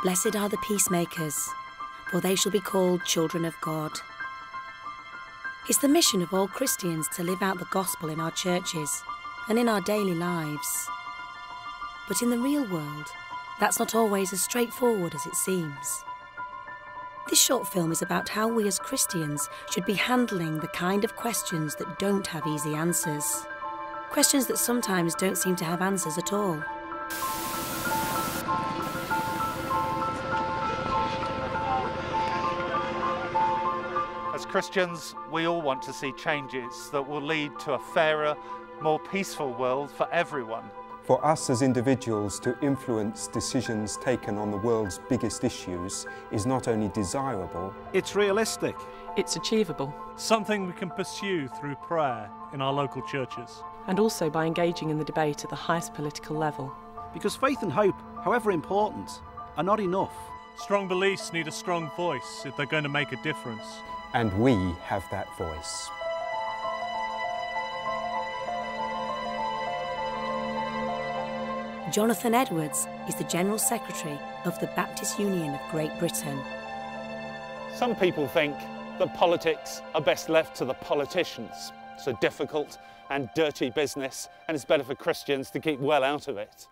Blessed are the peacemakers, for they shall be called children of God. It's the mission of all Christians to live out the gospel in our churches and in our daily lives. But in the real world, that's not always as straightforward as it seems. This short film is about how we as Christians should be handling the kind of questions that don't have easy answers. Questions that sometimes don't seem to have answers at all. As Christians, we all want to see changes that will lead to a fairer, more peaceful world for everyone. For us as individuals to influence decisions taken on the world's biggest issues is not only desirable, it's realistic. It's achievable. Something we can pursue through prayer in our local churches. And also by engaging in the debate at the highest political level. Because faith and hope, however important, are not enough. Strong beliefs need a strong voice if they're going to make a difference. and we have that voice. Jonathan Edwards is the General Secretary of the Baptist Union of Great Britain. Some people think that politics are best left to the politicians. It's a difficult and dirty business, and it's better for Christians to keep well out of it.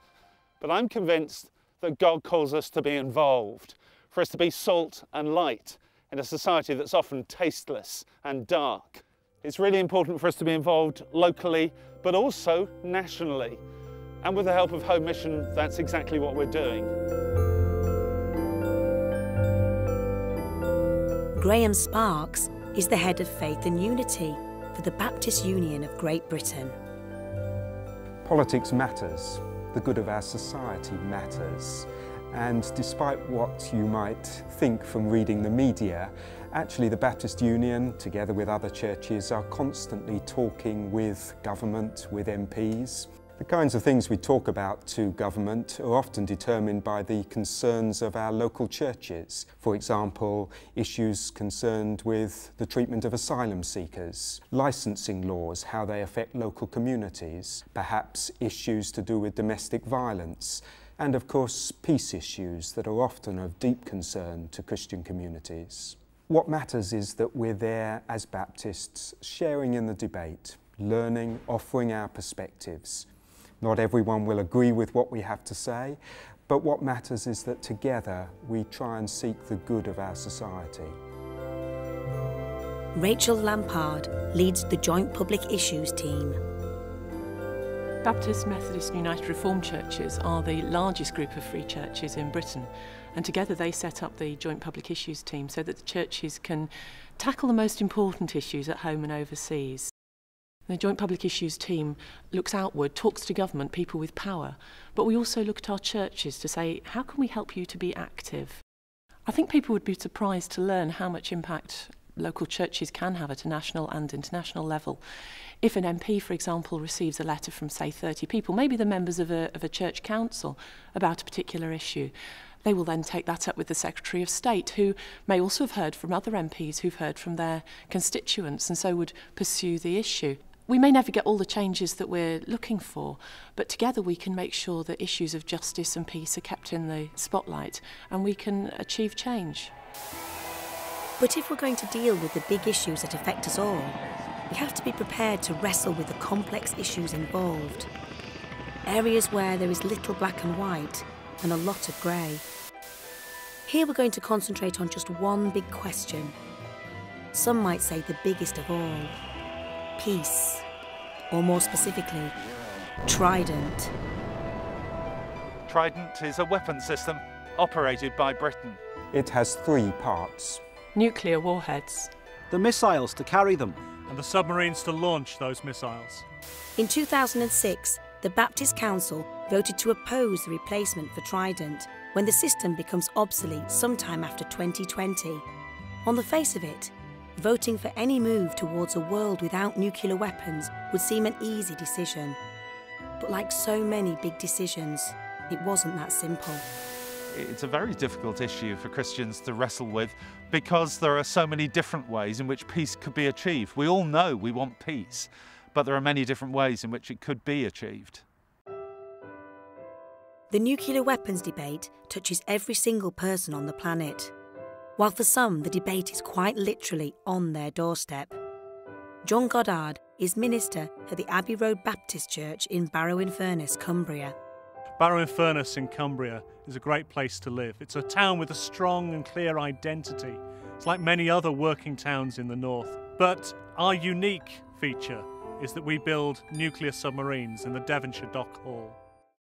But I'm convinced that God calls us to be involved, for us to be salt and light in a society that's often tasteless and dark. It's really important for us to be involved locally, but also nationally. And with the help of Home Mission, that's exactly what we're doing. Graham Sparks is the head of Faith and Unity for the Baptist Union of Great Britain. Politics matters. The good of our society matters. And despite what you might think from reading the media, actually the Baptist Union, together with other churches, are constantly talking with government, with MPs. The kinds of things we talk about to government are often determined by the concerns of our local churches. For example, issues concerned with the treatment of asylum seekers, licensing laws, how they affect local communities, perhaps issues to do with domestic violence, and of course peace issues that are often of deep concern to Christian communities. What matters is that we're there as Baptists, sharing in the debate, learning, offering our perspectives. Not everyone will agree with what we have to say, but what matters is that together we try and seek the good of our society. Rachel Lampard leads the Joint Public Issues team. Baptist, Methodist and United Reformed churches are the largest group of free churches in Britain, and together they set up the Joint Public Issues team so that the churches can tackle the most important issues at home and overseas. The Joint Public Issues team looks outward, talks to government, people with power, but we also look at our churches to say, how can we help you to be active? I think people would be surprised to learn how much impact local churches can have at a national and international level. If an MP, for example, receives a letter from, say, 30 people, maybe the members of a church council, about a particular issue, they will then take that up with the Secretary of State, who may also have heard from other MPs who've heard from their constituents and so would pursue the issue. We may never get all the changes that we're looking for, but together we can make sure that issues of justice and peace are kept in the spotlight and we can achieve change. But if we're going to deal with the big issues that affect us all, we have to be prepared to wrestle with the complex issues involved. Areas where there is little black and white and a lot of grey. Here we're going to concentrate on just one big question. Some might say the biggest of all. Peace, or more specifically, Trident. Trident is a weapon system operated by Britain. It has 3 parts. Nuclear warheads. The missiles to carry them. And the submarines to launch those missiles. In 2006, the Baptist Council voted to oppose the replacement for Trident when the system becomes obsolete sometime after 2020. On the face of it, voting for any move towards a world without nuclear weapons would seem an easy decision. But like so many big decisions, it wasn't that simple. It's a very difficult issue for Christians to wrestle with because there are so many different ways in which peace could be achieved. We all know we want peace, but there are many different ways in which it could be achieved. The nuclear weapons debate touches every single person on the planet, while for some the debate is quite literally on their doorstep. John Goddard is minister at the Abbey Road Baptist Church in Barrow-in-Furness, Cumbria. Barrow-in-Furness in Cumbria is a great place to live. It's a town with a strong and clear identity. It's like many other working towns in the north. But our unique feature is that we build nuclear submarines in the Devonshire Dock Hall.